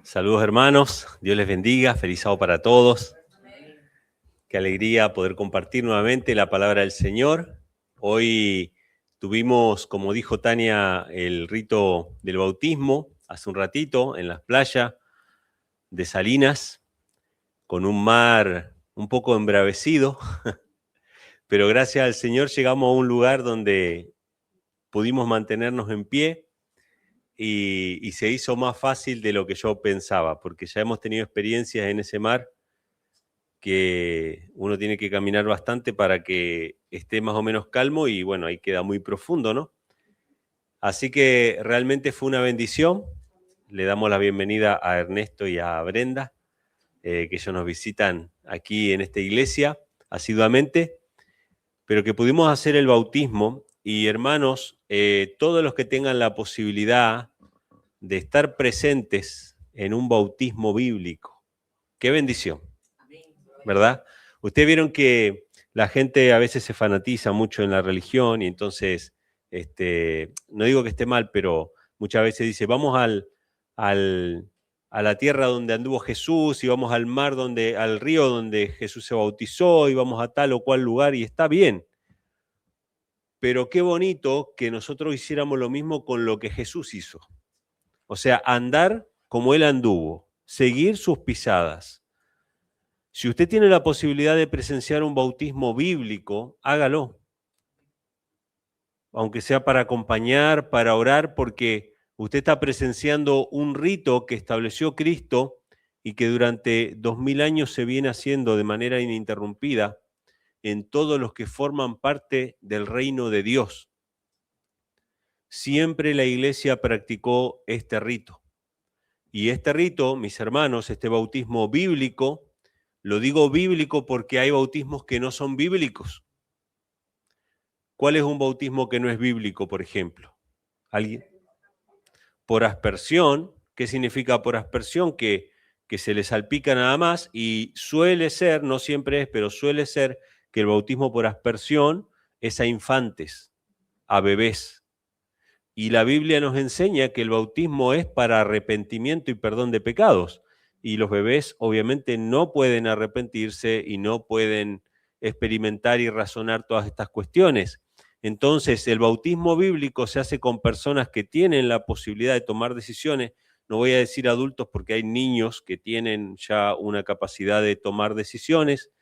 Saludos hermanos, Dios les bendiga, feliz sábado para todos. Qué alegría poder compartir nuevamente la palabra del Señor. Hoy tuvimos, como dijo Tania, el rito del bautismo hace un ratito en las playas de Salinas, con un mar un poco embravecido, pero gracias al Señor llegamos a un lugar donde pudimos mantenernos en pie y se hizo más fácil de lo que yo pensaba, porque ya hemos tenido experiencias en ese mar que uno tiene que caminar bastante para que esté más o menos calmo y bueno, ahí queda muy profundo, ¿no? Así que realmente fue una bendición. Le damos la bienvenida a Ernesto y a Brenda, que ellos nos visitan aquí en esta iglesia asiduamente, pero que pudimos hacer el bautismo y hermanos, todos los que tengan la posibilidad de estar presentes en un bautismo bíblico, qué bendición, ¿verdad? Ustedes vieron que la gente a veces se fanatiza mucho en la religión y entonces, no digo que esté mal, pero muchas veces dice, vamos a la tierra donde anduvo Jesús y vamos al mar, al río donde Jesús se bautizó y vamos a tal o cual lugar y está bien. Pero qué bonito que nosotros hiciéramos lo mismo con lo que Jesús hizo. O sea, andar como Él anduvo, seguir sus pisadas. Si usted tiene la posibilidad de presenciar un bautismo bíblico, hágalo. Aunque sea para acompañar, para orar, porque usted está presenciando un rito que estableció Cristo y que durante 2000 años se viene haciendo de manera ininterrumpida en todos los que forman parte del reino de Dios. Siempre la iglesia practicó este rito. Y este rito, mis hermanos, este bautismo bíblico, lo digo bíblico porque hay bautismos que no son bíblicos. ¿Cuál es un bautismo que no es bíblico, por ejemplo? ¿Alguien? Por aspersión. ¿Qué significa por aspersión? Que se le salpica nada más y suele ser, no siempre es, pero suele ser que el bautismo por aspersión es a infantes, a bebés. Y la Biblia nos enseña que el bautismo es para arrepentimiento y perdón de pecados. Y los bebés obviamente no pueden arrepentirse y no pueden experimentar y razonar todas estas cuestiones. Entonces, el bautismo bíblico se hace con personas que tienen la posibilidad de tomar decisiones. No voy a decir adultos porque hay niños que tienen ya una capacidad de tomar decisiones.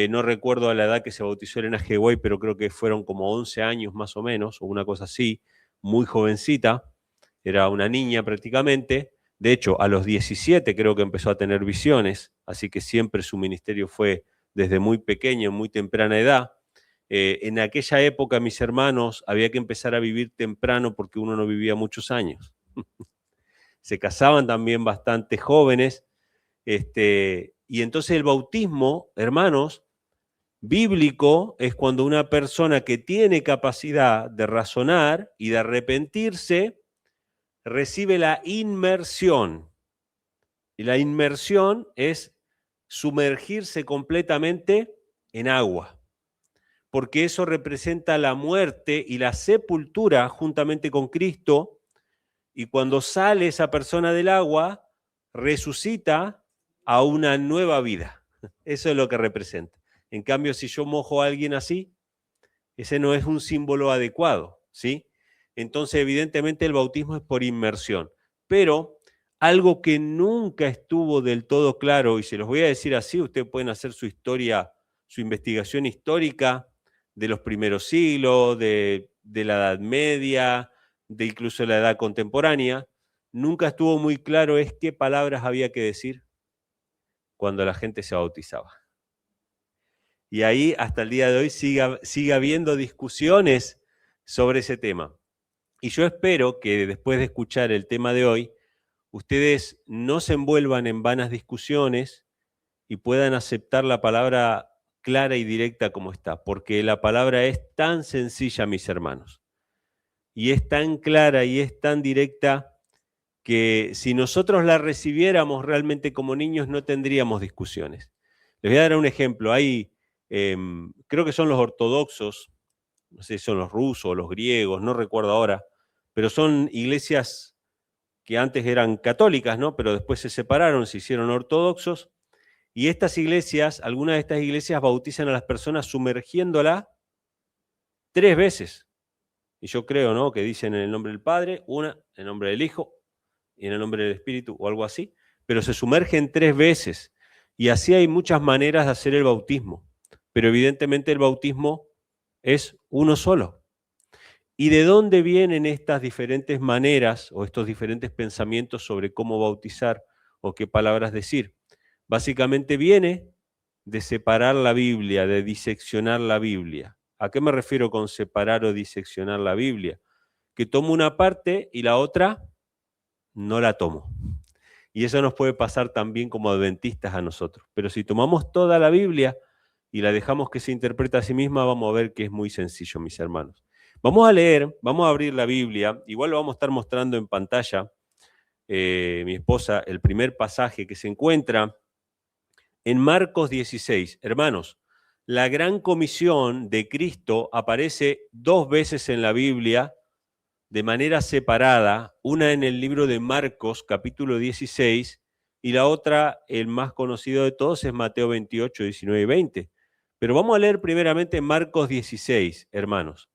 No recuerdo a la edad que se bautizó Elena G. White, pero creo que fueron como 11 años más o menos, o una cosa así, muy jovencita, era una niña prácticamente. De hecho, a los 17 creo que empezó a tener visiones, así que siempre su ministerio fue desde muy pequeño, muy temprana edad. En aquella época, mis hermanos, había que empezar a vivir temprano porque uno no vivía muchos años. Se casaban también bastante jóvenes, y entonces el bautismo, hermanos, bíblico es cuando una persona que tiene capacidad de razonar y de arrepentirse recibe la inmersión. Y la inmersión es sumergirse completamente en agua, porque eso representa la muerte y la sepultura juntamente con Cristo, y cuando sale esa persona del agua, resucita a una nueva vida. Eso es lo que representa. En cambio, si yo mojo a alguien así, ese no es un símbolo adecuado, ¿sí? Entonces, evidentemente, el bautismo es por inmersión. Pero algo que nunca estuvo del todo claro, y se los voy a decir así, ustedes pueden hacer su historia, su investigación histórica de los primeros siglos, de la Edad Media, de incluso la Edad Contemporánea, nunca estuvo muy claro es qué palabras había que decir cuando la gente se bautizaba. Y ahí hasta el día de hoy sigue habiendo discusiones sobre ese tema. Y yo espero que después de escuchar el tema de hoy, ustedes no se envuelvan en vanas discusiones y puedan aceptar la palabra clara y directa como está, porque la palabra es tan sencilla, mis hermanos, y es tan clara y es tan directa que si nosotros la recibiéramos realmente como niños no tendríamos discusiones. Les voy a dar un ejemplo. Creo que son los ortodoxos, no sé si son los rusos o los griegos, no recuerdo ahora, pero son iglesias que antes eran católicas, ¿no? Pero después se separaron, se hicieron ortodoxos, y estas iglesias, algunas de estas iglesias bautizan a las personas sumergiéndola 3 veces. Y yo creo, ¿no?, que dicen en el nombre del Padre, una, en el nombre del Hijo y en el nombre del Espíritu, o algo así, pero se sumergen 3 veces. Y así hay muchas maneras de hacer el bautismo, pero evidentemente el bautismo es uno solo. ¿Y de dónde vienen estas diferentes maneras o estos diferentes pensamientos sobre cómo bautizar o qué palabras decir? Básicamente viene de separar la Biblia, de diseccionar la Biblia. ¿A qué me refiero con separar o diseccionar la Biblia? Que tomo una parte y la otra no la tomo. Y eso nos puede pasar también como adventistas a nosotros. Pero si tomamos toda la Biblia y la dejamos que se interprete a sí misma, vamos a ver que es muy sencillo, mis hermanos. Vamos a leer, vamos a abrir la Biblia, igual lo vamos a estar mostrando en pantalla, mi esposa, el primer pasaje que se encuentra en Marcos 16. Hermanos, la gran comisión de Cristo aparece 2 veces en la Biblia de manera separada, una en el libro de Marcos, capítulo 16, y la otra, el más conocido de todos, es Mateo 28, 19 y 20. Pero vamos a leer primeramente Marcos 16, hermanos.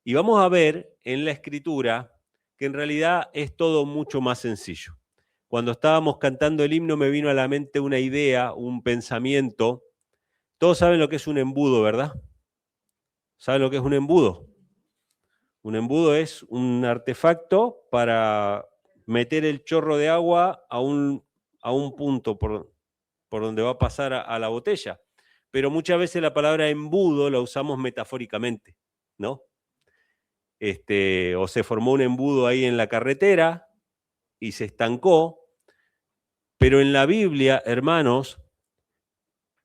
Y vamos a ver en la escritura que en realidad es todo mucho más sencillo. Cuando estábamos cantando el himno me vino a la mente una idea, un pensamiento. Todos saben lo que es un embudo, ¿verdad? ¿Saben lo que es un embudo? Un embudo es un artefacto para meter el chorro de agua a un punto por donde va a pasar a la botella. Pero muchas veces la palabra embudo la usamos metafóricamente, ¿no? O se formó un embudo ahí en la carretera y se estancó. Pero en la Biblia, hermanos,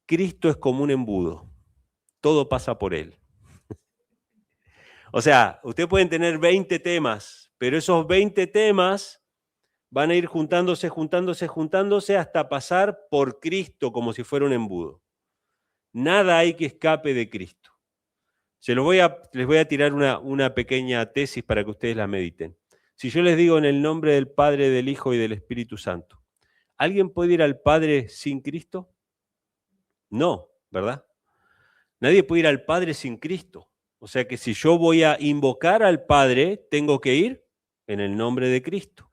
Cristo es como un embudo. Todo pasa por él. O sea, ustedes pueden tener 20 temas, pero esos 20 temas van a ir juntándose, juntándose, juntándose hasta pasar por Cristo como si fuera un embudo. Nada hay que escape de Cristo. Les voy a tirar una pequeña tesis para que ustedes la mediten. Si yo les digo en el nombre del Padre, del Hijo y del Espíritu Santo, ¿alguien puede ir al Padre sin Cristo? No, ¿verdad? Nadie puede ir al Padre sin Cristo. O sea que si yo voy a invocar al Padre, tengo que ir en el nombre de Cristo.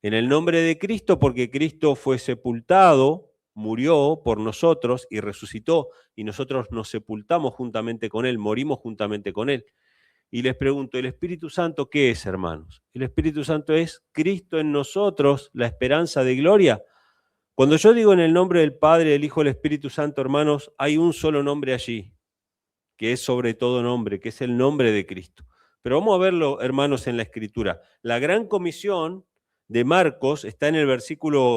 En el nombre de Cristo, porque Cristo fue sepultado, murió por nosotros y resucitó, y nosotros nos sepultamos juntamente con Él, morimos juntamente con Él. Y les pregunto, ¿el Espíritu Santo qué es, hermanos? El Espíritu Santo es Cristo en nosotros, la esperanza de gloria. Cuando yo digo en el nombre del Padre, del Hijo y del Espíritu Santo, hermanos, hay un solo nombre allí, que es sobre todo nombre, que es el nombre de Cristo. Pero vamos a verlo, hermanos, en la Escritura. La gran comisión de Marcos está en el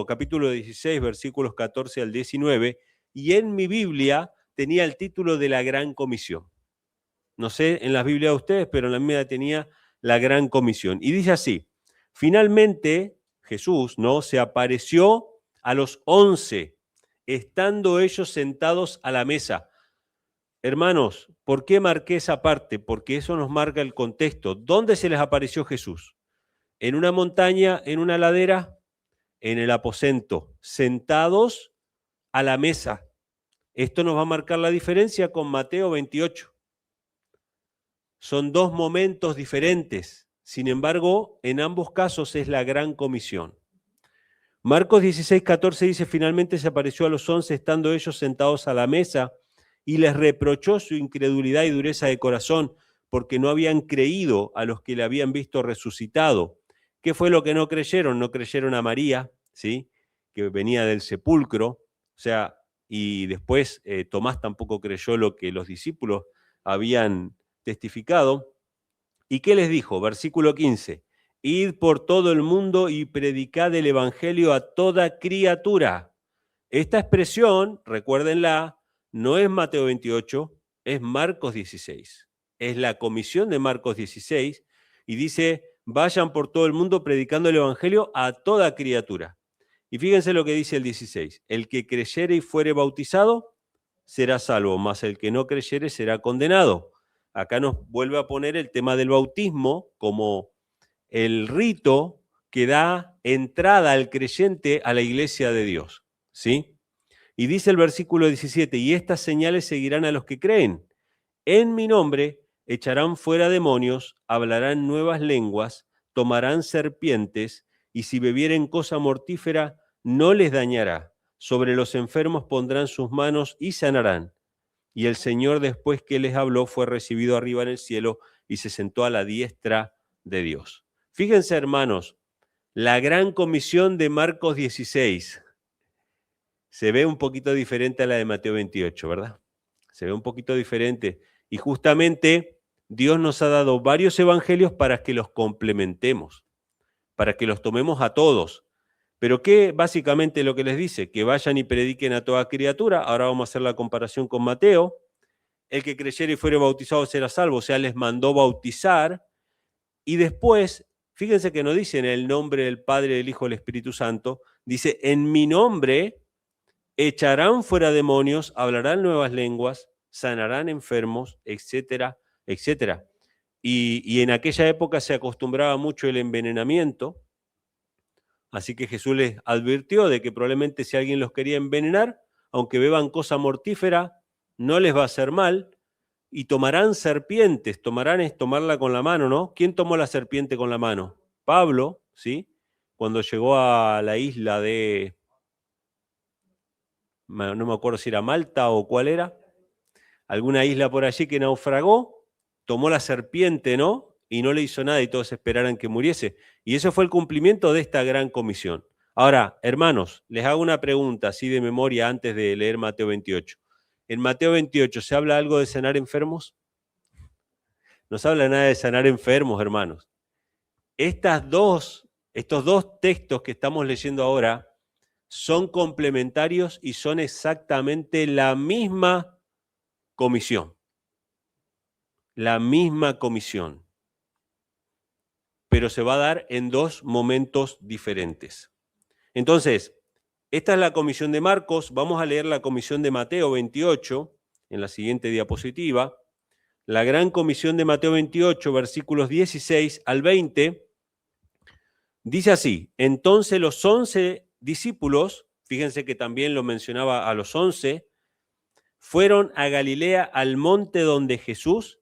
capítulo 16, versículos 14 al 19, y en mi Biblia tenía el título de la gran comisión. No sé en las Biblias de ustedes, pero en la mía tenía la gran comisión. Y dice así: finalmente Jesús, ¿no?, se apareció a los 11, estando ellos sentados a la mesa. Hermanos, ¿por qué marqué esa parte? Porque eso nos marca el contexto. ¿Dónde se les apareció Jesús? ¿En una montaña, en una ladera? En el aposento, sentados a la mesa. Esto nos va a marcar la diferencia con Mateo 28. Son 2 momentos diferentes. Sin embargo, en ambos casos es la gran comisión. Marcos 16, 14 dice: finalmente se apareció a los 11, estando ellos sentados a la mesa, y les reprochó su incredulidad y dureza de corazón, porque no habían creído a los que le habían visto resucitado. ¿Qué fue lo que no creyeron? No creyeron a María, ¿sí?, que venía del sepulcro, o sea, y después Tomás tampoco creyó lo que los discípulos habían testificado. ¿Y qué les dijo? Versículo 15. Id por todo el mundo y predicad el evangelio a toda criatura. Esta expresión, recuérdenla, no es Mateo 28, es Marcos 16. Es la comisión de Marcos 16 y dice: vayan por todo el mundo predicando el evangelio a toda criatura. Y fíjense lo que dice el 16. El que creyere y fuere bautizado será salvo, mas el que no creyere será condenado. Acá nos vuelve a poner el tema del bautismo como el rito que da entrada al creyente a la iglesia de Dios, ¿sí? Y dice el versículo 17, y estas señales seguirán a los que creen. En mi nombre echarán fuera demonios, hablarán nuevas lenguas, tomarán serpientes, y si bebieren cosa mortífera, no les dañará. Sobre los enfermos pondrán sus manos y sanarán. Y el Señor, después que les habló, fue recibido arriba en el cielo y se sentó a la diestra de Dios. Fíjense, hermanos, la gran comisión de Marcos 16 se ve un poquito diferente a la de Mateo 28, ¿verdad? Se ve un poquito diferente. Y justamente Dios nos ha dado varios evangelios para que los complementemos, para que los tomemos a todos. Pero ¿qué básicamente lo que les dice? Que vayan y prediquen a toda criatura. Ahora vamos a hacer la comparación con Mateo. El que creyere y fuere bautizado será salvo, o sea, les mandó bautizar. Y después, fíjense que no dice en el nombre del Padre, del Hijo, del Espíritu Santo, dice en mi nombre echarán fuera demonios, hablarán nuevas lenguas, sanarán enfermos, etcétera, etcétera. Y en aquella época se acostumbraba mucho el envenenamiento, así que Jesús les advirtió de que probablemente si alguien los quería envenenar, aunque beban cosa mortífera, no les va a hacer mal, y tomarán serpientes, tomarán es tomarla con la mano, ¿no? ¿Quién tomó la serpiente con la mano? Pablo, ¿sí? Cuando llegó a la isla de, no me acuerdo si era Malta o cuál era, alguna isla por allí que naufragó, tomó la serpiente, ¿no? Y no le hizo nada y todos esperaran que muriese. Y eso fue el cumplimiento de esta gran comisión. Ahora, hermanos, les hago una pregunta así de memoria antes de leer Mateo 28. ¿En Mateo 28 se habla algo de sanar enfermos? No se habla nada de sanar enfermos, hermanos. Estos dos textos que estamos leyendo ahora son complementarios y son exactamente la misma comisión. La misma comisión. Pero se va a dar en dos momentos diferentes. Entonces, esta es la comisión de Marcos. Vamos a leer la comisión de Mateo 28 en la siguiente diapositiva. La gran comisión de Mateo 28, versículos 16 al 20, dice así: entonces los 11 discípulos, fíjense que también lo mencionaba a los 11, fueron a Galilea al monte donde Jesús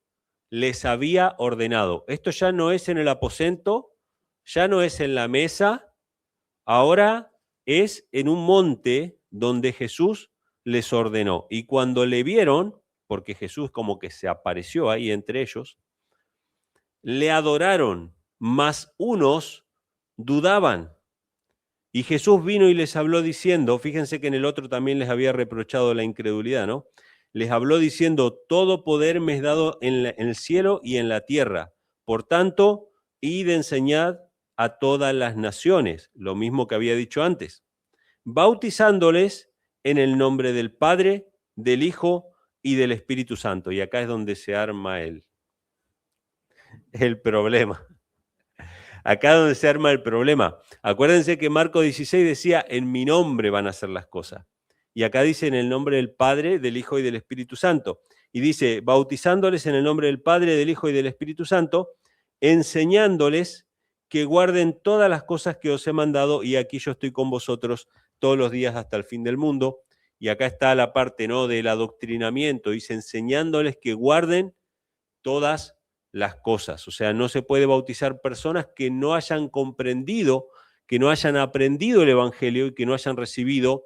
les había ordenado. Esto ya no es en el aposento, ya no es en la mesa, ahora es en un monte donde Jesús les ordenó. Y cuando le vieron, porque Jesús como que se apareció ahí entre ellos, le adoraron, mas unos dudaban. Y Jesús vino y les habló diciendo, fíjense que en el otro también les había reprochado la incredulidad, ¿no? Les habló diciendo, todo poder me es dado en el cielo y en la tierra. Por tanto, id enseñad a todas las naciones, lo mismo que había dicho antes, bautizándoles en el nombre del Padre, del Hijo y del Espíritu Santo. Y acá es donde se arma el problema. Acá es donde se arma el problema. Acuérdense que Marcos 16 decía, en mi nombre van a hacer las cosas. Y acá dice en el nombre del Padre, del Hijo y del Espíritu Santo. Y dice, bautizándoles en el nombre del Padre, del Hijo y del Espíritu Santo, enseñándoles que guarden todas las cosas que os he mandado, y aquí yo estoy con vosotros todos los días hasta el fin del mundo. Y acá está la parte, ¿no?, del adoctrinamiento. Dice, enseñándoles que guarden todas las cosas. O sea, no se puede bautizar personas que no hayan comprendido, que no hayan aprendido el Evangelio y que no hayan recibido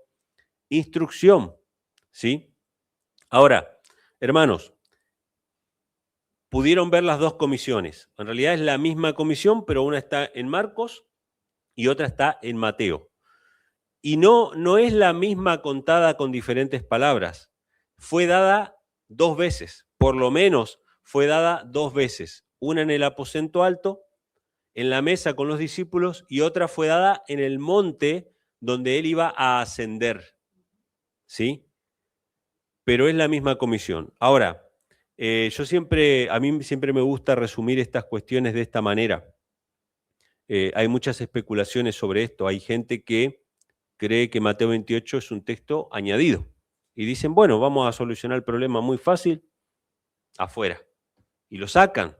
instrucción, ¿sí? Ahora, hermanos, pudieron ver las dos comisiones. En realidad es la misma comisión, pero una está en Marcos y otra está en Mateo. Y no es la misma contada con diferentes palabras. Fue dada dos veces, por lo menos fue dada dos veces. Una en el aposento alto, en la mesa con los discípulos, y otra fue dada en el monte donde él iba a ascender. ¿Sí? Pero es la misma comisión. Ahora, a mí siempre me gusta resumir estas cuestiones de esta manera. Hay muchas especulaciones sobre esto. Hay gente que cree que Mateo 28 es un texto añadido. Y dicen, bueno, vamos a solucionar el problema muy fácil, afuera. Y lo sacan.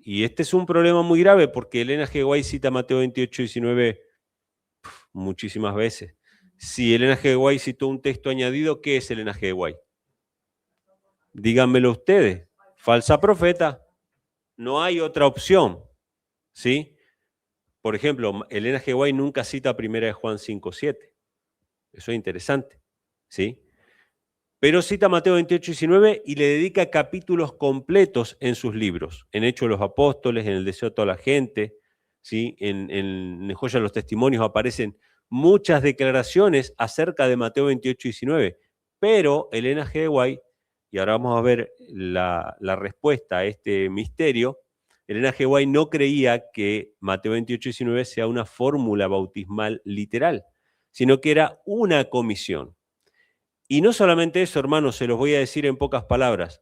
Y este es un problema muy grave porque Elena G. White cita Mateo 28, 19 muchísimas veces. Si Elena G. White citó un texto añadido, ¿qué es Elena G. White? Díganmelo ustedes. Falsa profeta. No hay otra opción. ¿Sí? Por ejemplo, Elena G. White nunca cita 1 Juan 5:7. Eso es interesante. ¿Sí? Pero cita Mateo 28, 19 y le dedica capítulos completos en sus libros. En Hechos de los Apóstoles, en El Deseo de toda la gente, ¿sí? en Joya de los Testimonios aparecen muchas declaraciones acerca de Mateo 28, 19. Pero Elena G. White, y ahora vamos a ver la respuesta a este misterio, Elena G. White no creía que Mateo 28, 19 sea una fórmula bautismal literal, sino que era una comisión. Y no solamente eso, hermanos, se los voy a decir en pocas palabras.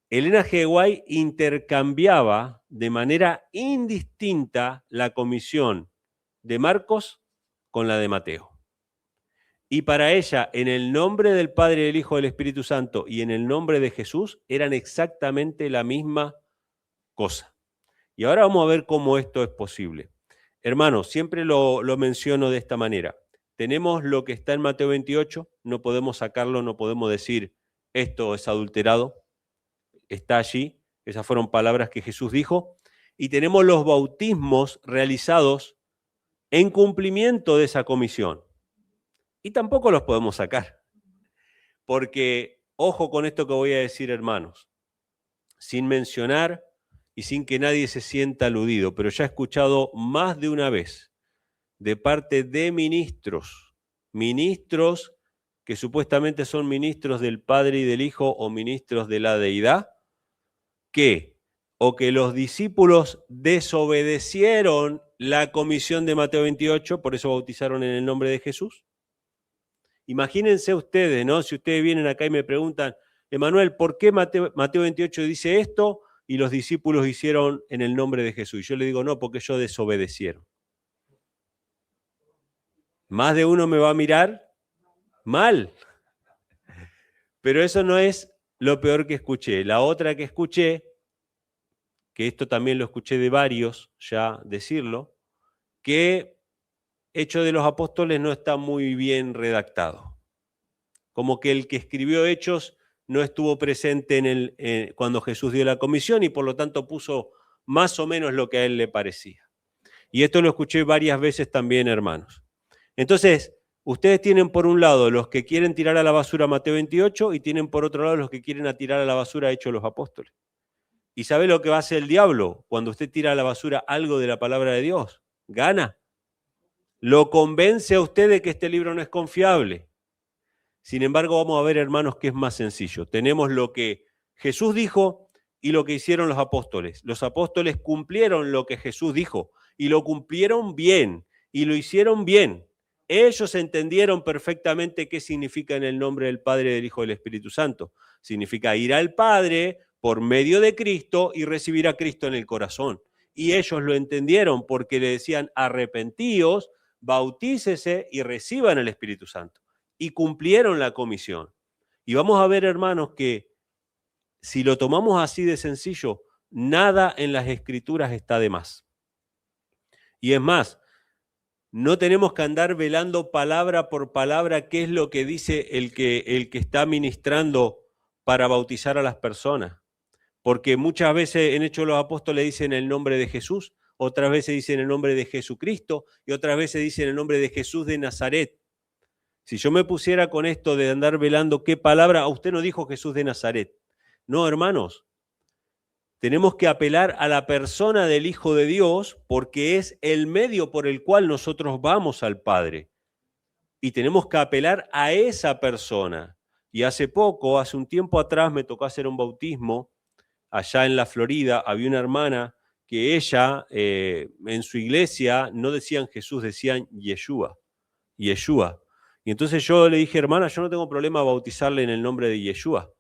Elena G. White intercambiaba de manera indistinta la comisión de Marcos con la de Mateo. Y para ella, en el nombre del Padre, del Hijo, del Espíritu Santo y en el nombre de Jesús, eran exactamente la misma cosa. Y ahora vamos a ver cómo esto es posible. Hermanos, siempre lo menciono de esta manera. Tenemos lo que está en Mateo 28, no podemos sacarlo, no podemos decir esto es adulterado, está allí, esas fueron palabras que Jesús dijo, y tenemos los bautismos realizados en cumplimiento de esa comisión. Y tampoco los podemos sacar, porque ojo con esto que voy a decir, hermanos, sin mencionar y sin que nadie se sienta aludido, pero ya he escuchado más de una vez de parte de ministros que supuestamente son ministros del Padre y del Hijo o ministros de la deidad, que los discípulos desobedecieron la comisión de Mateo 28, por eso bautizaron en el nombre de Jesús. Imagínense ustedes, ¿no? Si ustedes vienen acá y me preguntan, Emanuel, ¿por qué Mateo 28 dice esto y los discípulos hicieron en el nombre de Jesús? Y yo le digo, no, porque ellos desobedecieron. Más de uno me va a mirar mal. Pero eso no es lo peor que escuché. La otra que escuché, que esto también lo escuché de varios ya decirlo, que Hechos de los Apóstoles no está muy bien redactado. Como que el que escribió Hechos no estuvo presente cuando Jesús dio la comisión y por lo tanto puso más o menos lo que a él le parecía. Y esto lo escuché varias veces también, hermanos. Entonces, ustedes tienen por un lado los que quieren tirar a la basura Mateo 28 y tienen por otro lado los que quieren tirar a la basura Hechos de los Apóstoles. ¿Y sabe lo que va a hacer el diablo cuando usted tira a la basura algo de la palabra de Dios? Gana. Lo convence a usted de que este libro no es confiable. Sin embargo, vamos a ver, hermanos, que es más sencillo. Tenemos lo que Jesús dijo y lo que hicieron los apóstoles. Los apóstoles cumplieron lo que Jesús dijo y lo cumplieron bien y lo hicieron bien. Ellos entendieron perfectamente qué significa en el nombre del Padre, del Hijo y del Espíritu Santo. Significa ir al Padre por medio de Cristo y recibir a Cristo en el corazón. Y ellos lo entendieron porque le decían arrepentíos, bautícese y reciban el Espíritu Santo. Y cumplieron la comisión. Y vamos a ver, hermanos, que si lo tomamos así de sencillo, nada en las Escrituras está de más. Y es más, no tenemos que andar velando palabra por palabra qué es lo que dice el que está ministrando para bautizar a las personas. Porque muchas veces en Hechos de los Apóstoles dicen el nombre de Jesús, otras veces dicen el nombre de Jesucristo y otras veces dicen el nombre de Jesús de Nazaret. Si yo me pusiera con esto de andar velando qué palabra, usted no dijo Jesús de Nazaret. No, hermanos, tenemos que apelar a la persona del Hijo de Dios porque es el medio por el cual nosotros vamos al Padre. Y tenemos que apelar a esa persona. Y hace un tiempo atrás, me tocó hacer un bautismo allá en la Florida. Había una hermana que ella, en su iglesia, no decían Jesús, decían Yeshua. Yeshua. Y entonces yo le dije, hermana, yo no tengo problema bautizarle en el nombre de Yeshua.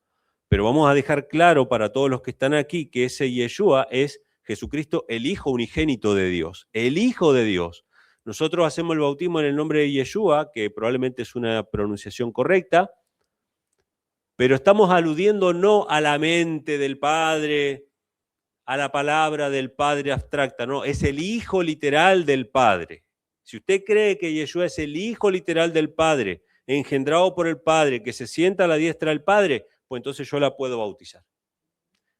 Pero vamos a dejar claro para todos los que están aquí que ese Yeshua es Jesucristo, el Hijo unigénito de Dios, el Hijo de Dios. Nosotros hacemos el bautismo en el nombre de Yeshua, que probablemente es una pronunciación correcta, pero estamos aludiendo no a la mente del Padre, a la palabra del Padre abstracta, no, es el Hijo literal del Padre. Si usted cree que Yeshua es el Hijo literal del Padre, engendrado por el Padre, que se sienta a la diestra del Padre, pues entonces yo la puedo bautizar.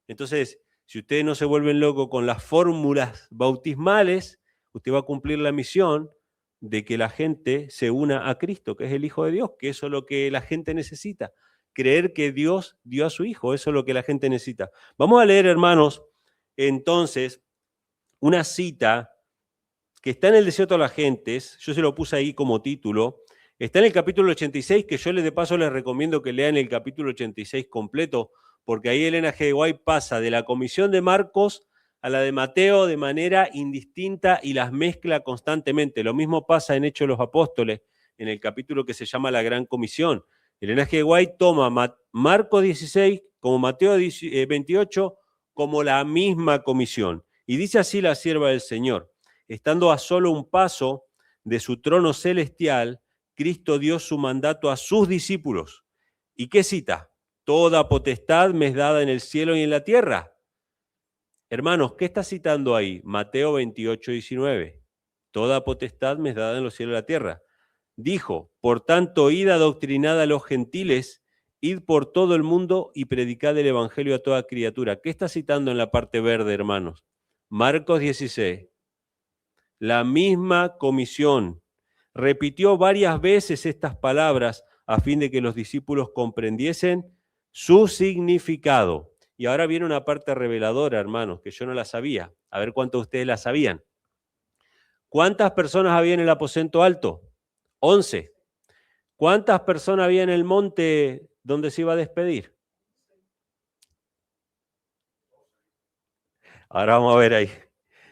Entonces, si ustedes no se vuelven locos con las fórmulas bautismales, usted va a cumplir la misión de que la gente se una a Cristo, que es el Hijo de Dios, que eso es lo que la gente necesita. Creer que Dios dio a su Hijo, eso es lo que la gente necesita. Vamos a leer, hermanos, entonces, una cita que está en el Desierto de las Gentes, yo se lo puse ahí como título, está en el capítulo 86, que yo de paso les recomiendo que lean el capítulo 86 completo, porque ahí Elena G. White pasa de la comisión de Marcos a la de Mateo de manera indistinta y las mezcla constantemente. Lo mismo pasa en Hechos de los Apóstoles, en el capítulo que se llama La Gran Comisión. Elena G. White toma Marcos 16 como Mateo 28 como la misma comisión. Y dice así la sierva del Señor: estando a solo un paso de su trono celestial, Cristo dio su mandato a sus discípulos. ¿Y qué cita? Toda potestad me es dada en el cielo y en la tierra. Hermanos, ¿qué está citando ahí? Mateo 28, 19. Toda potestad me es dada en los cielos y la tierra. Dijo, por tanto, id adoctrinad a los gentiles, id por todo el mundo y predicad el evangelio a toda criatura. ¿Qué está citando en la parte verde, hermanos? Marcos 16. La misma comisión repitió varias veces estas palabras a fin de que los discípulos comprendiesen su significado. Y ahora viene una parte reveladora, hermanos, que yo no la sabía. A ver cuántos de ustedes la sabían. ¿Cuántas personas había en el aposento alto? 11. ¿Cuántas personas había en el monte donde se iba a despedir? Ahora vamos a ver ahí.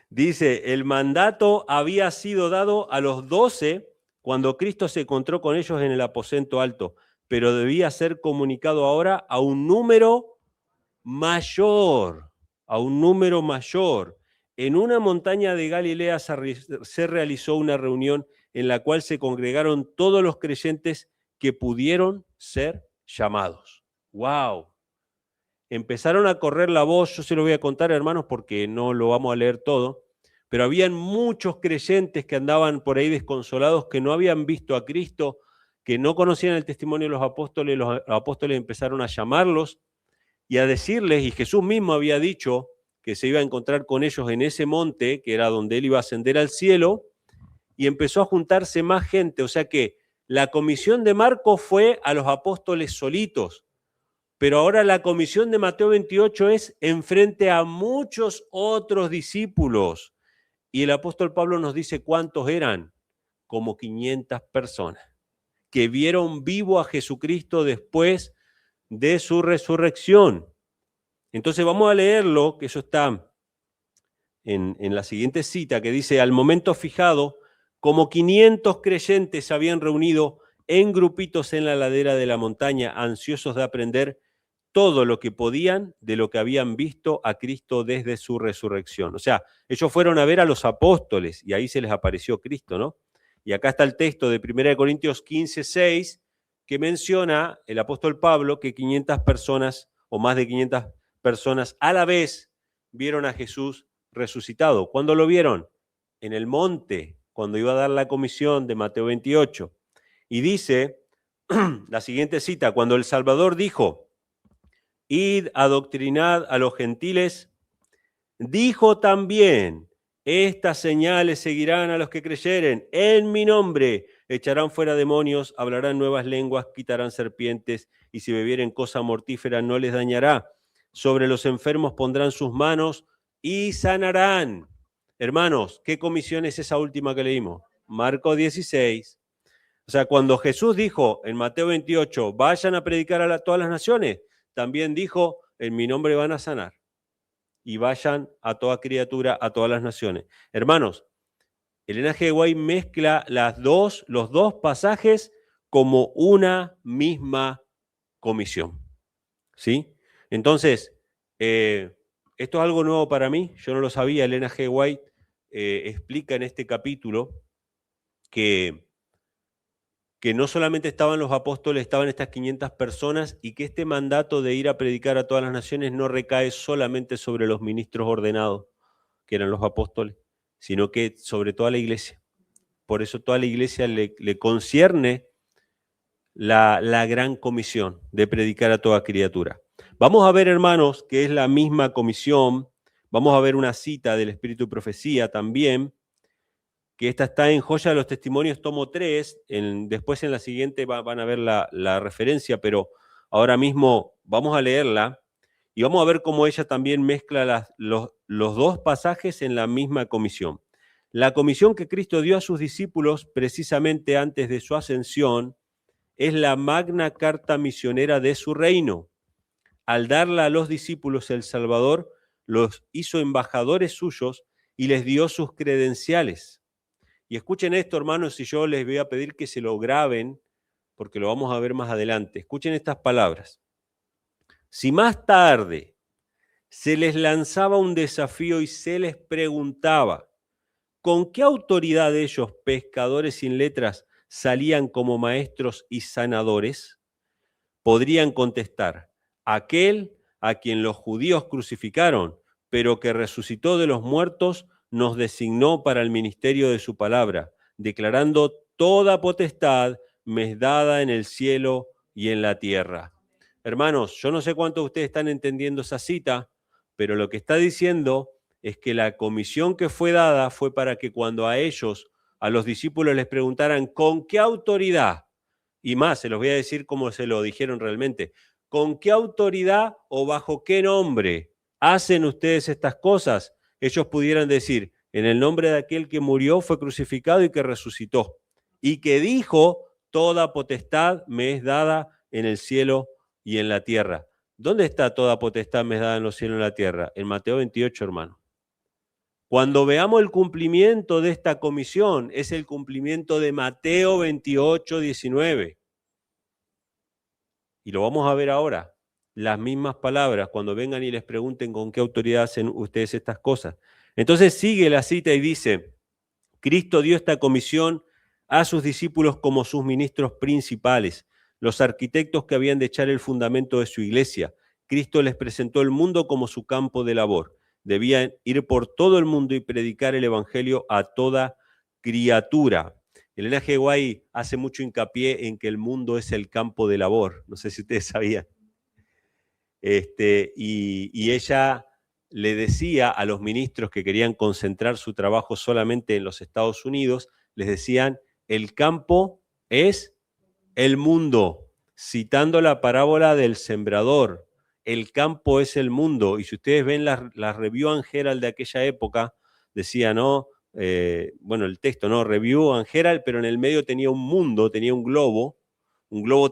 Dice, el mandato había sido dado a los 12 cuando Cristo se encontró con ellos en el aposento alto, pero debía ser comunicado ahora a un número mayor, En una montaña de Galilea se realizó una reunión en la cual se congregaron todos los creyentes que pudieron ser llamados. ¡Wow! Empezaron a correr la voz, yo se lo voy a contar, hermanos, porque no lo vamos a leer todo, pero habían muchos creyentes que andaban por ahí desconsolados, que no habían visto a Cristo, que no conocían el testimonio de los apóstoles empezaron a llamarlos y a decirles, y Jesús mismo había dicho que se iba a encontrar con ellos en ese monte, que era donde él iba a ascender al cielo, y empezó a juntarse más gente, o sea que la comisión de Marcos fue a los apóstoles solitos, pero ahora la comisión de Mateo 28 es enfrente a muchos otros discípulos. Y el apóstol Pablo nos dice cuántos eran, como 500 personas, que vieron vivo a Jesucristo después de su resurrección. Entonces vamos a leerlo, que eso está en la siguiente cita, que dice, al momento fijado, como 500 creyentes se habían reunido en grupitos en la ladera de la montaña, ansiosos de aprender todo lo que podían de lo que habían visto a Cristo desde su resurrección. O sea, ellos fueron a ver a los apóstoles y ahí se les apareció Cristo, ¿no? Y acá está el texto de 1 Corintios 15, 6, que menciona el apóstol Pablo que 500 personas o más de 500 personas a la vez vieron a Jesús resucitado. ¿Cuándo lo vieron? En el monte, cuando iba a dar la comisión de Mateo 28. Y dice la siguiente cita, cuando el Salvador dijo, id adoctrinad a los gentiles, dijo también, estas señales seguirán a los que creyeren, en mi nombre echarán fuera demonios, hablarán nuevas lenguas, quitarán serpientes, y si bebieren cosa mortífera no les dañará. Sobre los enfermos pondrán sus manos y sanarán. Hermanos, ¿qué comisión es esa última que leímos? Marcos 16. O sea, cuando Jesús dijo en Mateo 28, vayan a predicar a todas las naciones, también dijo, en mi nombre van a sanar. Y vayan a toda criatura, a todas las naciones. Hermanos, Elena G. White mezcla los dos pasajes como una misma comisión. ¿Sí? Entonces, esto es algo nuevo para mí, yo no lo sabía. Elena G. White explica en este capítulo que que no solamente estaban los apóstoles, estaban estas 500 personas y que este mandato de ir a predicar a todas las naciones no recae solamente sobre los ministros ordenados, que eran los apóstoles, sino que sobre toda la iglesia. Por eso toda la iglesia le concierne la gran comisión de predicar a toda criatura. Vamos a ver, hermanos, que es la misma comisión. Vamos a ver una cita del Espíritu de Profecía también, que esta está en Joya de los Testimonios, tomo 3. Después en la siguiente van a ver la referencia, pero ahora mismo vamos a leerla y vamos a ver cómo ella también mezcla los dos pasajes en la misma comisión. La comisión que Cristo dio a sus discípulos precisamente antes de su ascensión es la magna carta misionera de su reino. Al darla a los discípulos, el Salvador los hizo embajadores suyos y les dio sus credenciales. Y escuchen esto, hermanos, y yo les voy a pedir que se lo graben, porque lo vamos a ver más adelante. Escuchen estas palabras. Si más tarde se les lanzaba un desafío y se les preguntaba, ¿con qué autoridad ellos, pescadores sin letras, salían como maestros y sanadores? Podrían contestar, aquel a quien los judíos crucificaron, pero que resucitó de los muertos, nos designó para el ministerio de su palabra, declarando toda potestad me es dada en el cielo y en la tierra. Hermanos, yo no sé cuántos de ustedes están entendiendo esa cita, pero lo que está diciendo es que la comisión que fue dada fue para que cuando a ellos, a los discípulos, les preguntaran ¿con qué autoridad? Y más, se los voy a decir como se lo dijeron realmente. ¿Con qué autoridad o bajo qué nombre hacen ustedes estas cosas? Ellos pudieran decir, en el nombre de aquel que murió, fue crucificado y que resucitó. Y que dijo, toda potestad me es dada en el cielo y en la tierra. ¿Dónde está toda potestad me es dada en los cielos y en la tierra? En Mateo 28, hermano. Cuando veamos el cumplimiento de esta comisión, es el cumplimiento de Mateo 28, 19. Y lo vamos a ver ahora. Las mismas palabras, cuando vengan y les pregunten con qué autoridad hacen ustedes estas cosas. Entonces sigue la cita y dice, Cristo dio esta comisión a sus discípulos como sus ministros principales, los arquitectos que habían de echar el fundamento de su iglesia. Cristo les presentó el mundo como su campo de labor. Debían ir por todo el mundo y predicar el evangelio a toda criatura. Elena G. White hace mucho hincapié en que el mundo es el campo de labor. No sé si ustedes sabían. Y ella le decía a los ministros que querían concentrar su trabajo solamente en los Estados Unidos, les decían, el campo es el mundo, citando la parábola del sembrador. El campo es el mundo. Y si ustedes ven la Review and Herald de aquella época, decía, ¿no? Bueno, el texto, ¿no? Review and Herald, pero en el medio tenía un mundo, tenía un globo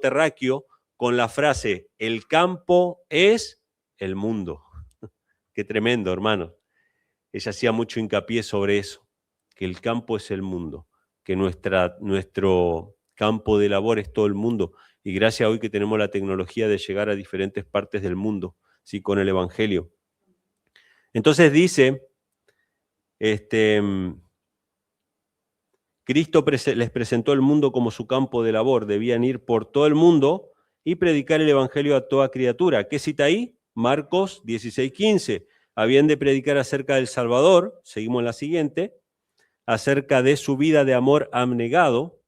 terráqueo, con la frase, el campo es el mundo. Qué tremendo, hermano. Ella hacía mucho hincapié sobre eso, que el campo es el mundo, que nuestro campo de labor es todo el mundo. Y gracias a hoy que tenemos la tecnología de llegar a diferentes partes del mundo, ¿sí? Con el evangelio. Entonces dice, Cristo les presentó el mundo como su campo de labor. Debían ir por todo el mundo y predicar el evangelio a toda criatura. ¿Qué cita ahí? Marcos 16:15. Habían de predicar acerca del Salvador, seguimos en la siguiente, acerca de su vida de amor abnegado,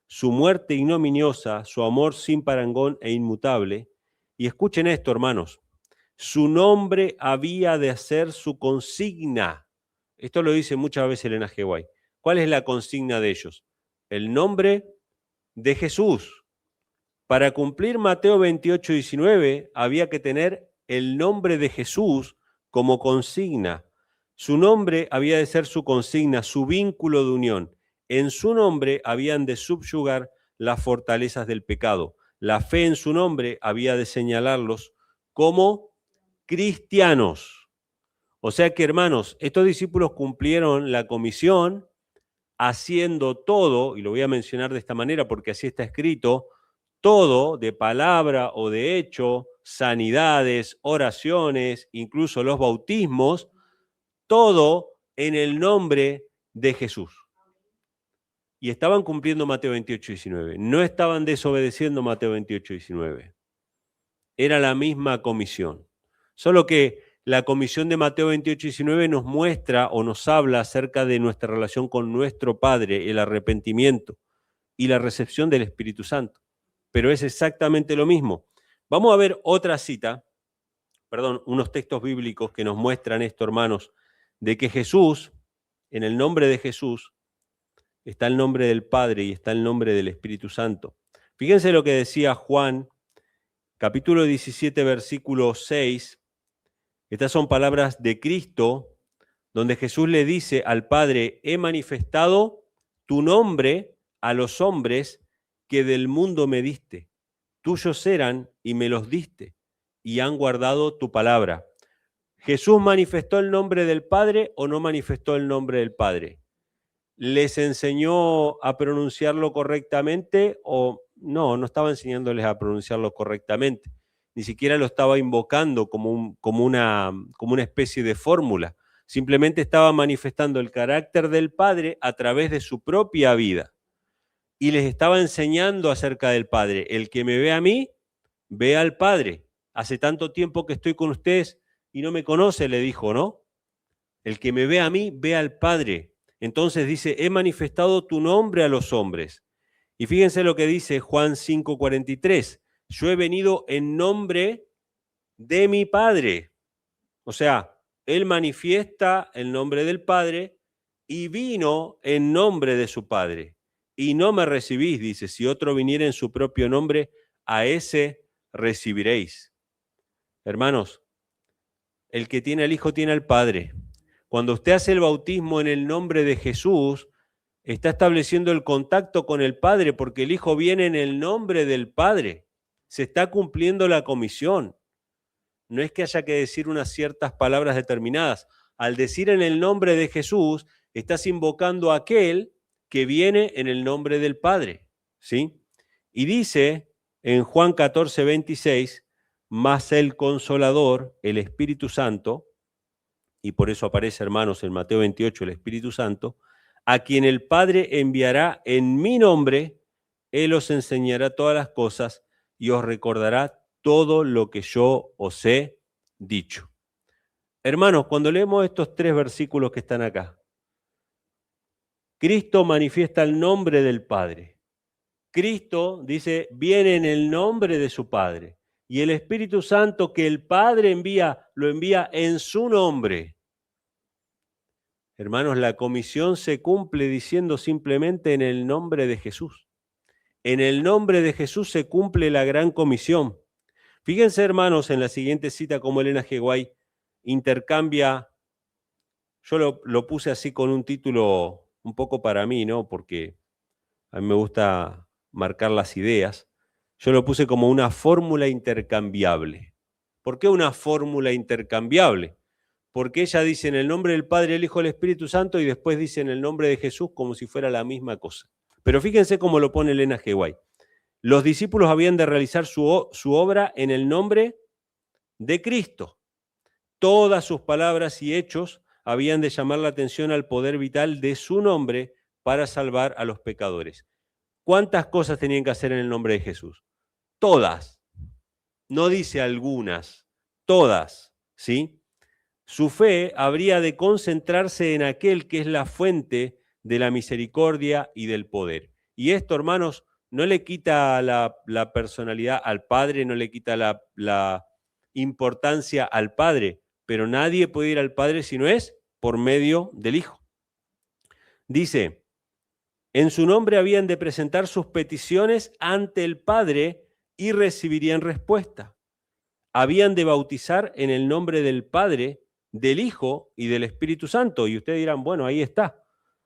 su muerte ignominiosa, su amor sin parangón e inmutable. Y escuchen esto, hermanos, su nombre había de ser su consigna. Esto lo dice muchas veces Elena G. White. ¿Cuál es la consigna de ellos? El nombre de Jesús. Para cumplir Mateo 28, 19, había que tener el nombre de Jesús como consigna. Su nombre había de ser su consigna, su vínculo de unión. En su nombre habían de subyugar las fortalezas del pecado. La fe en su nombre había de señalarlos como cristianos. O sea que, hermanos, estos discípulos cumplieron la comisión haciendo todo, y lo voy a mencionar de esta manera porque así está escrito, todo de palabra o de hecho, sanidades, oraciones, incluso los bautismos, todo en el nombre de Jesús. y estaban cumpliendo Mateo 28:19. No estaban desobedeciendo Mateo 28:19. Era la misma comisión. Solo que la comisión de Mateo 28:19 nos muestra o nos habla acerca de nuestra relación con nuestro Padre, el arrepentimiento y la recepción del Espíritu Santo. Pero es exactamente lo mismo. Vamos a ver otra cita, unos textos bíblicos que nos muestran esto, hermanos, de que Jesús, en el nombre de Jesús, está el nombre del Padre y está el nombre del Espíritu Santo. Fíjense lo que decía Juan, capítulo 17, versículo 6. Estas son palabras de Cristo, donde Jesús le dice al Padre: he manifestado tu nombre a los hombres que del mundo me diste. Tuyos eran y me los diste, y han guardado tu palabra. ¿Jesús manifestó el nombre del Padre o no manifestó el nombre del Padre? ¿Les enseñó a pronunciarlo correctamente o no? No estaba enseñándoles a pronunciarlo correctamente. Ni siquiera lo estaba invocando como una especie de fórmula. Simplemente estaba manifestando el carácter del Padre a través de su propia vida. Y les estaba enseñando acerca del Padre. El que me ve a mí, ve al Padre. Hace tanto tiempo que estoy con ustedes y no me conoce, le dijo, ¿no? El que me ve a mí, ve al Padre. Entonces dice: he manifestado tu nombre a los hombres. Y fíjense lo que dice Juan 5:43. Yo he venido en nombre de mi Padre. O sea, él manifiesta el nombre del Padre y vino en nombre de su Padre. Y no me recibís, dice: si otro viniera en su propio nombre, a ese recibiréis. Hermanos, el que tiene al Hijo tiene al Padre. Cuando usted hace el bautismo en el nombre de Jesús, está estableciendo el contacto con el Padre, porque el Hijo viene en el nombre del Padre. Se está cumpliendo la comisión. No es que haya que decir unas ciertas palabras determinadas. Al decir en el nombre de Jesús, estás invocando a aquel que viene en el nombre del Padre, ¿sí? Y dice en Juan 14:26, más el Consolador, el Espíritu Santo, y por eso aparece, hermanos, en Mateo 28, el Espíritu Santo, a quien el Padre enviará en mi nombre, Él os enseñará todas las cosas y os recordará todo lo que yo os he dicho. Hermanos, cuando leemos estos 3 versículos que están acá, Cristo manifiesta el nombre del Padre. Cristo, dice, viene en el nombre de su Padre. Y el Espíritu Santo que el Padre envía, lo envía en su nombre. Hermanos, la comisión se cumple diciendo simplemente en el nombre de Jesús. En el nombre de Jesús se cumple la gran comisión. Fíjense, hermanos, en la siguiente cita como Elena G. White intercambia, yo lo puse así con un título un poco para mí, ¿no? Porque a mí me gusta marcar las ideas. Yo lo puse como una fórmula intercambiable. ¿Por qué una fórmula intercambiable? Porque ella dice en el nombre del Padre, el Hijo y el Espíritu Santo y después dice en el nombre de Jesús como si fuera la misma cosa. Pero fíjense cómo lo pone Elena G. White. Los discípulos habían de realizar su obra en el nombre de Cristo. Todas sus palabras y hechos habían de llamar la atención al poder vital de su nombre para salvar a los pecadores. ¿Cuántas cosas tenían que hacer en el nombre de Jesús? Todas. No dice algunas, todas, ¿sí? Su fe habría de concentrarse en aquel que es la fuente de la misericordia y del poder. Y esto, hermanos, no le quita la personalidad al Padre, no le quita la importancia al Padre, pero nadie puede ir al Padre si no es por medio del Hijo. Dice: en su nombre habían de presentar sus peticiones ante el Padre y recibirían respuesta. Habían de bautizar en el nombre del Padre, del Hijo y del Espíritu Santo. Y ustedes dirán, bueno, ahí está.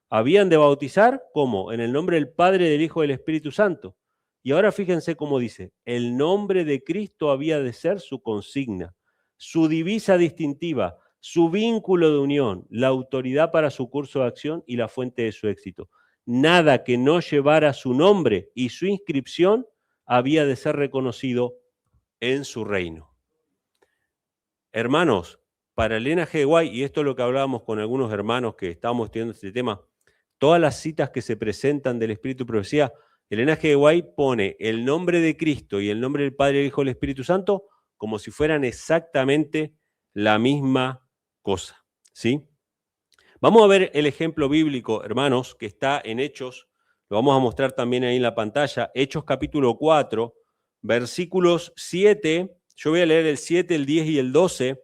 Habían de bautizar, ¿cómo? En el nombre del Padre, del Hijo y del Espíritu Santo. Y ahora fíjense cómo dice: el nombre de Cristo había de ser su consigna, su divisa distintiva, su vínculo de unión, la autoridad para su curso de acción y la fuente de su éxito. Nada que no llevara su nombre y su inscripción había de ser reconocido en su reino. Hermanos, para Elena G. White, y esto es lo que hablábamos con algunos hermanos que estábamos estudiando este tema, todas las citas que se presentan del Espíritu y Profecía, Elena G. White pone el nombre de Cristo y el nombre del Padre, el Hijo y el Espíritu Santo como si fueran exactamente la misma cosa, ¿sí? Vamos a ver el ejemplo bíblico, hermanos, que está en Hechos, lo vamos a mostrar también ahí en la pantalla, Hechos capítulo 4, versículos 7, yo voy a leer el 7, el 10 y el 12,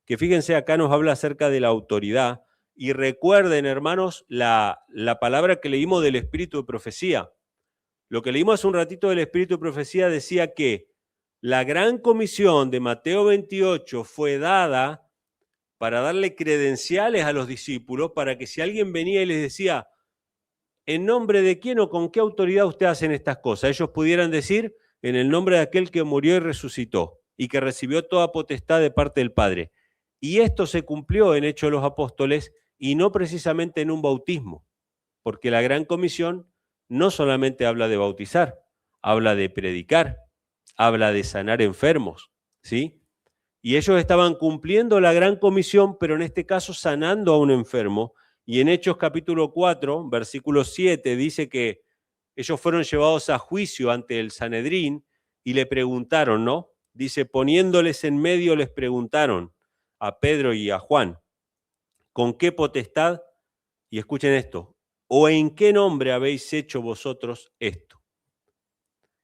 que fíjense acá nos habla acerca de la autoridad, y recuerden, hermanos, la palabra que leímos del Espíritu de Profecía. Lo que leímos hace un ratito del Espíritu de Profecía decía que la gran comisión de Mateo 28 fue dada para darle credenciales a los discípulos, para que si alguien venía y les decía, ¿en nombre de quién o con qué autoridad ustedes hacen estas cosas? Ellos pudieran decir, en el nombre de aquel que murió y resucitó, y que recibió toda potestad de parte del Padre. Y esto se cumplió en Hechos de los Apóstoles, y no precisamente en un bautismo, porque la gran comisión no solamente habla de bautizar, habla de predicar, habla de sanar enfermos, ¿sí? Y ellos estaban cumpliendo la gran comisión, pero en este caso sanando a un enfermo. Y en Hechos capítulo 4, versículo 7, dice que ellos fueron llevados a juicio ante el Sanedrín y le preguntaron, ¿no? Dice, poniéndoles en medio les preguntaron a Pedro y a Juan, ¿con qué potestad? Y escuchen esto, ¿o en qué nombre habéis hecho vosotros esto?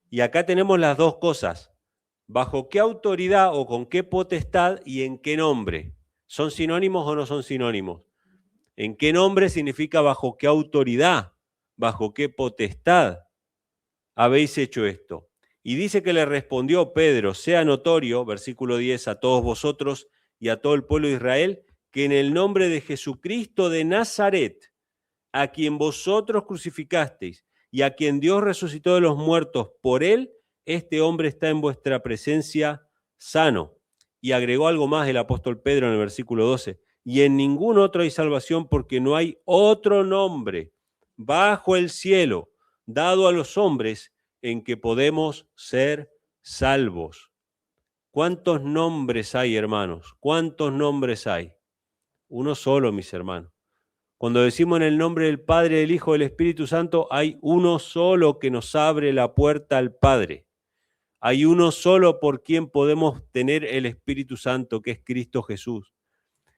Y acá tenemos las dos cosas. ¿Bajo qué autoridad o con qué potestad y en qué nombre? ¿Son sinónimos o no son sinónimos? ¿En qué nombre significa bajo qué autoridad? ¿Bajo qué potestad habéis hecho esto? Y dice que le respondió Pedro, sea notorio, versículo 10, a todos vosotros y a todo el pueblo de Israel, que en el nombre de Jesucristo de Nazaret, a quien vosotros crucificasteis y a quien Dios resucitó de los muertos, por él, este hombre está en vuestra presencia sano. Y agregó algo más el apóstol Pedro en el versículo 12. Y en ningún otro hay salvación porque no hay otro nombre bajo el cielo dado a los hombres en que podemos ser salvos. ¿Cuántos nombres hay, hermanos? ¿Cuántos nombres hay? Uno solo, mis hermanos. Cuando decimos en el nombre del Padre, del Hijo, del Espíritu Santo, hay uno solo que nos abre la puerta al Padre. Hay uno solo por quien podemos tener el Espíritu Santo, que es Cristo Jesús.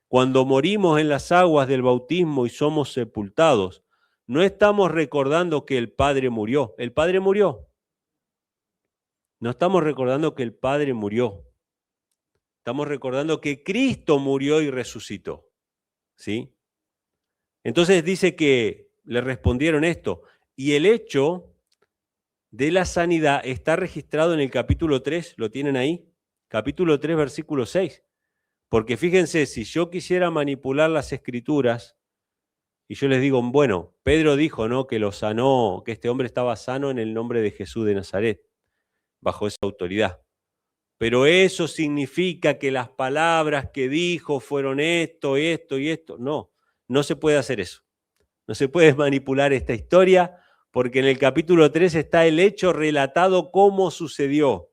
Cuando morimos en las aguas del bautismo y somos sepultados, no estamos recordando que el Padre murió. El Padre murió. No estamos recordando que el Padre murió. Estamos recordando que Cristo murió y resucitó. ¿Sí? Entonces dice que le respondieron esto, y el hecho de la sanidad está registrado en el capítulo 3, ¿lo tienen ahí? Capítulo 3, versículo 6. Porque fíjense, si yo quisiera manipular las escrituras, y yo les digo, bueno, Pedro dijo, ¿no?, que lo sanó, que este hombre estaba sano en el nombre de Jesús de Nazaret, bajo esa autoridad. Pero eso significa que las palabras que dijo fueron esto, esto y esto. No, no se puede hacer eso. No se puede manipular esta historia porque en el capítulo 3 está el hecho relatado cómo sucedió.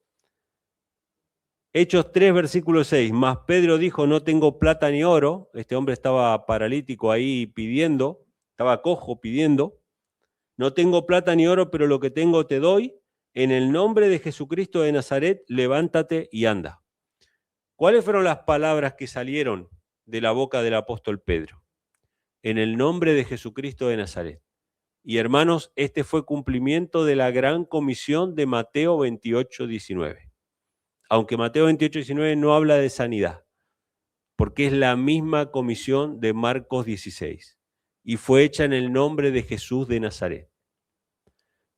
Hechos 3, versículo 6. Mas Pedro dijo, no tengo plata ni oro. Este hombre estaba paralítico ahí pidiendo, estaba cojo pidiendo. No tengo plata ni oro, pero lo que tengo te doy. En el nombre de Jesucristo de Nazaret, levántate y anda. ¿Cuáles fueron las palabras que salieron de la boca del apóstol Pedro? En el nombre de Jesucristo de Nazaret. Y hermanos, este fue cumplimiento de la gran comisión de Mateo 28, 19. Aunque Mateo 28, 19 no habla de sanidad, porque es la misma comisión de Marcos 16. Y fue hecha en el nombre de Jesús de Nazaret.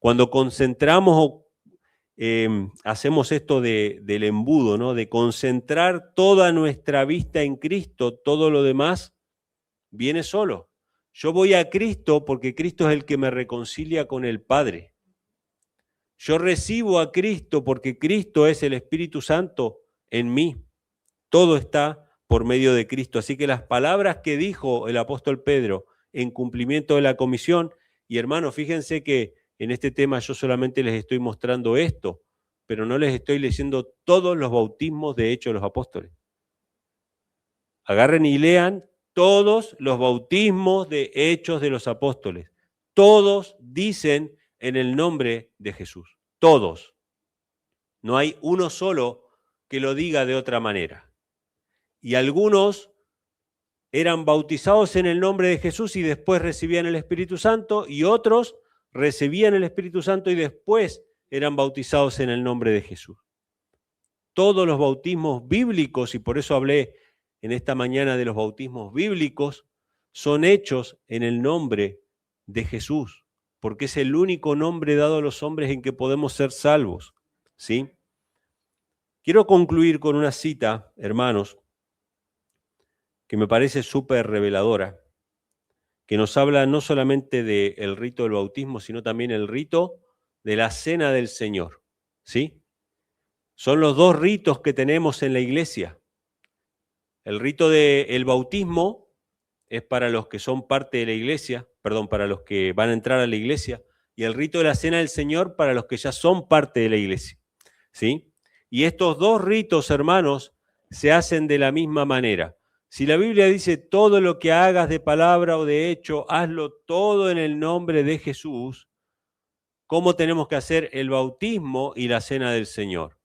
Cuando concentramos o hacemos esto del embudo, ¿no?, de concentrar toda nuestra vista en Cristo, todo lo demás viene solo. Yo voy a Cristo porque Cristo es el que me reconcilia con el Padre. Yo recibo a Cristo porque Cristo es el Espíritu Santo en mí. Todo está por medio de Cristo. Así que las palabras que dijo el apóstol Pedro en cumplimiento de la comisión, y hermanos, fíjense que en este tema yo solamente les estoy mostrando esto, pero no les estoy leyendo todos los bautismos de Hechos de los Apóstoles. Agarren y lean todos los bautismos de Hechos de los Apóstoles. todos dicen en el nombre de Jesús. Todos. No hay uno solo que lo diga de otra manera. Y algunos eran bautizados en el nombre de Jesús y después recibían el Espíritu Santo, y otros recibían el Espíritu Santo y después eran bautizados en el nombre de Jesús. Todos los bautismos bíblicos, y por eso hablé en esta mañana de los bautismos bíblicos, son hechos en el nombre de Jesús, porque es el único nombre dado a los hombres en que podemos ser salvos, ¿sí? Quiero concluir con una cita, hermanos, que me parece súper reveladora, que nos habla no solamente del rito del bautismo, sino también el rito de la Cena del Señor, ¿sí? Son los dos ritos que tenemos en la iglesia. El rito del bautismo es para los que son parte de la iglesia, para los que van a entrar a la iglesia, y el rito de la Cena del Señor para los que ya son parte de la iglesia, ¿sí? Y estos dos ritos, hermanos, se hacen de la misma manera. Si la Biblia dice todo lo que hagas de palabra o de hecho, hazlo todo en el nombre de Jesús, ¿cómo tenemos que hacer el bautismo y la Cena del Señor?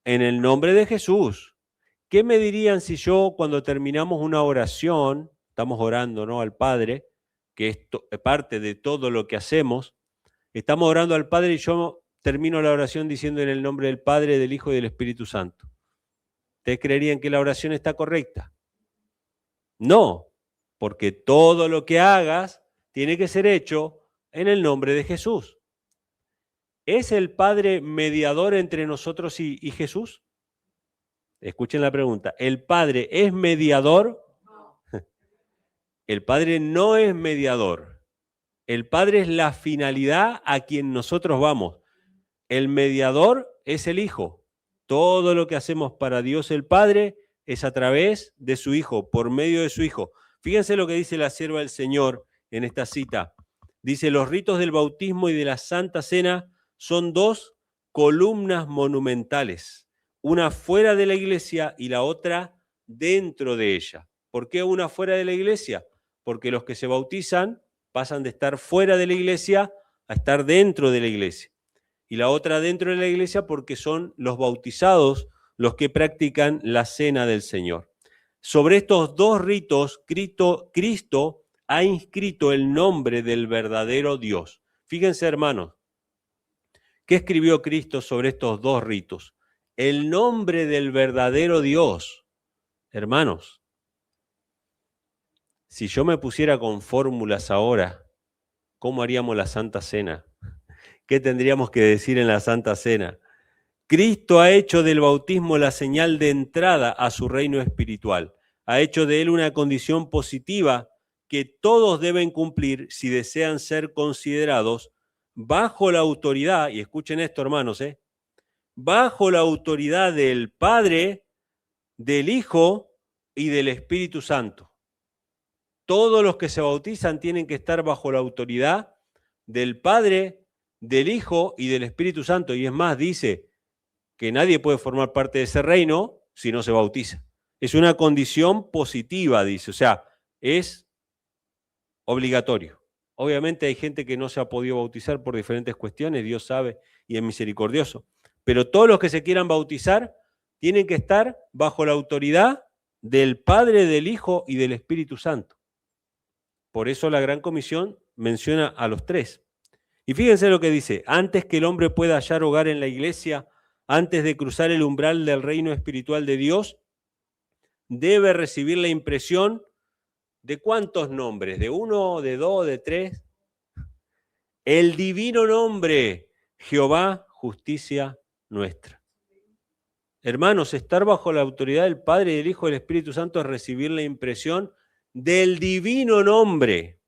En el nombre de Jesús. ¿Qué me dirían si yo, cuando terminamos una oración, estamos orando, ¿no?, al Padre, que es parte de todo lo que hacemos, estamos orando al Padre y yo termino la oración diciendo en el nombre del Padre, del Hijo y del Espíritu Santo? ¿Ustedes creerían que la oración está correcta? No, porque todo lo que hagas tiene que ser hecho en el nombre de Jesús. ¿Es el Padre mediador entre nosotros y Jesús? Escuchen la pregunta. ¿El Padre es mediador? El Padre no es mediador. El Padre es la finalidad a quien nosotros vamos. El mediador es el Hijo. Todo lo que hacemos para Dios el Padre es a través de su Hijo, por medio de su Hijo. Fíjense lo que dice la sierva del Señor en esta cita. Dice, los ritos del bautismo y de la Santa Cena son dos columnas monumentales, una fuera de la iglesia y la otra dentro de ella. ¿Por qué una fuera de la iglesia? Porque los que se bautizan pasan de estar fuera de la iglesia a estar dentro de la iglesia. Y la otra dentro de la iglesia porque son los bautizados los que practican la Cena del Señor. Sobre estos dos ritos, Cristo ha inscrito el nombre del verdadero Dios. Fíjense, hermanos, ¿qué escribió Cristo sobre estos dos ritos? El nombre del verdadero Dios. Hermanos, si yo me pusiera con fórmulas ahora, ¿cómo haríamos la Santa Cena? ¿Qué tendríamos que decir en la Santa Cena? Cristo ha hecho del bautismo la señal de entrada a su reino espiritual. Ha hecho de él una condición positiva que todos deben cumplir si desean ser considerados bajo la autoridad, y escuchen esto, hermanos, bajo la autoridad del Padre, del Hijo y del Espíritu Santo. Todos los que se bautizan tienen que estar bajo la autoridad del Padre, del Hijo y del Espíritu Santo. Y es más, dice que nadie puede formar parte de ese reino si no se bautiza. Es una condición positiva, dice, o sea, es obligatorio. Obviamente hay gente que no se ha podido bautizar por diferentes cuestiones, Dios sabe y es misericordioso. Pero todos los que se quieran bautizar tienen que estar bajo la autoridad del Padre, del Hijo y del Espíritu Santo. Por eso la Gran Comisión menciona a los tres. Y fíjense lo que dice, antes que el hombre pueda hallar hogar en la iglesia, antes de cruzar el umbral del reino espiritual de Dios, debe recibir la impresión de ¿cuántos nombres? ¿De uno, de dos, de tres? El divino nombre, Jehová, justicia nuestra. Hermanos, estar bajo la autoridad del Padre, del Hijo y del Espíritu Santo es recibir la impresión del divino nombre,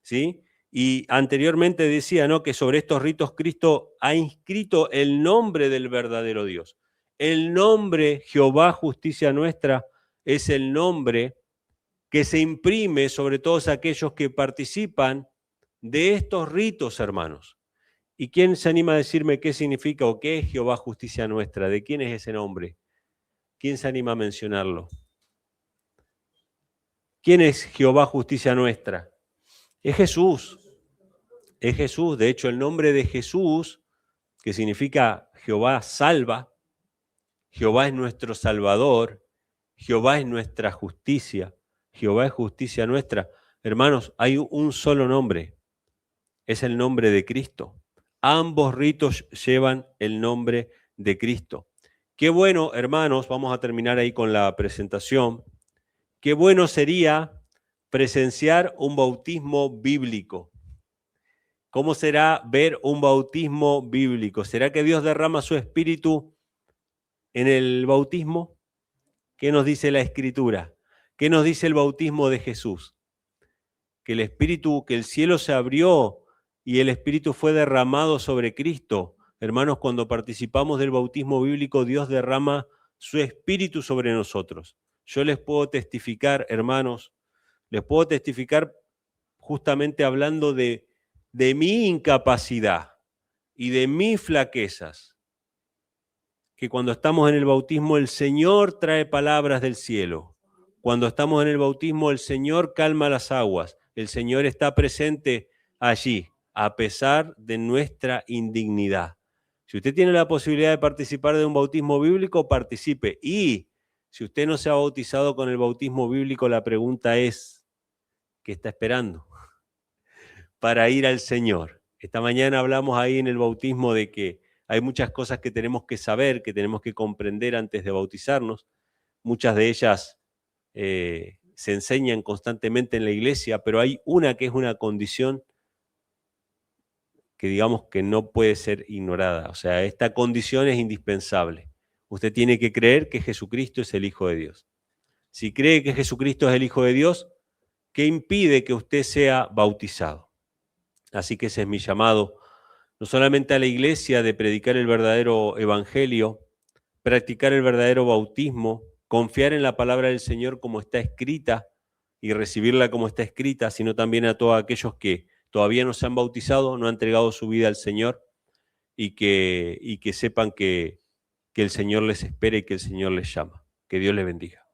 ¿sí? Y anteriormente decía, ¿no?, que sobre estos ritos Cristo ha inscrito el nombre del verdadero Dios. El nombre Jehová, justicia nuestra, es el nombre que se imprime sobre todos aquellos que participan de estos ritos, hermanos. ¿Y quién se anima a decirme qué significa o qué es Jehová, justicia nuestra? ¿De quién es ese nombre? ¿Quién se anima a mencionarlo? ¿Quién es Jehová, justicia nuestra? Es Jesús. Es Jesús. De hecho, el nombre de Jesús, que significa Jehová salva, Jehová es nuestro Salvador, Jehová es nuestra justicia, Jehová es justicia nuestra. Hermanos, hay un solo nombre, es el nombre de Cristo. Ambos ritos llevan el nombre de Cristo. Qué bueno, hermanos, vamos a terminar ahí con la presentación. Qué bueno sería presenciar un bautismo bíblico. ¿Cómo será ver un bautismo bíblico? ¿Será que Dios derrama su espíritu en el bautismo? ¿Qué nos dice la Escritura? ¿Qué nos dice el bautismo de Jesús? Que el espíritu, que el cielo se abrió y el espíritu fue derramado sobre Cristo. Hermanos, cuando participamos del bautismo bíblico, Dios derrama su espíritu sobre nosotros. Yo les puedo testificar, hermanos, les puedo testificar justamente hablando de mi incapacidad y de mis flaquezas, que cuando estamos en el bautismo el Señor trae palabras del cielo. Cuando estamos en el bautismo el Señor calma las aguas. El Señor está presente allí, a pesar de nuestra indignidad. Si usted tiene la posibilidad de participar de un bautismo bíblico, participe. Y si usted no se ha bautizado con el bautismo bíblico, la pregunta es, ¿qué está esperando para ir al Señor? Esta mañana hablamos ahí en el bautismo de que hay muchas cosas que tenemos que saber, que tenemos que comprender antes de bautizarnos. Muchas de ellas se enseñan constantemente en la iglesia, pero hay una que es una condición que digamos que no puede ser ignorada. O sea, esta condición es indispensable. Usted tiene que creer que Jesucristo es el Hijo de Dios. Si cree que Jesucristo es el Hijo de Dios, ¿qué impide que usted sea bautizado? Así que ese es mi llamado, no solamente a la iglesia de predicar el verdadero evangelio, practicar el verdadero bautismo, confiar en la palabra del Señor como está escrita y recibirla como está escrita, sino también a todos aquellos que todavía no se han bautizado, no han entregado su vida al Señor y que sepan que el Señor les espera y que el Señor les llama. Que Dios les bendiga.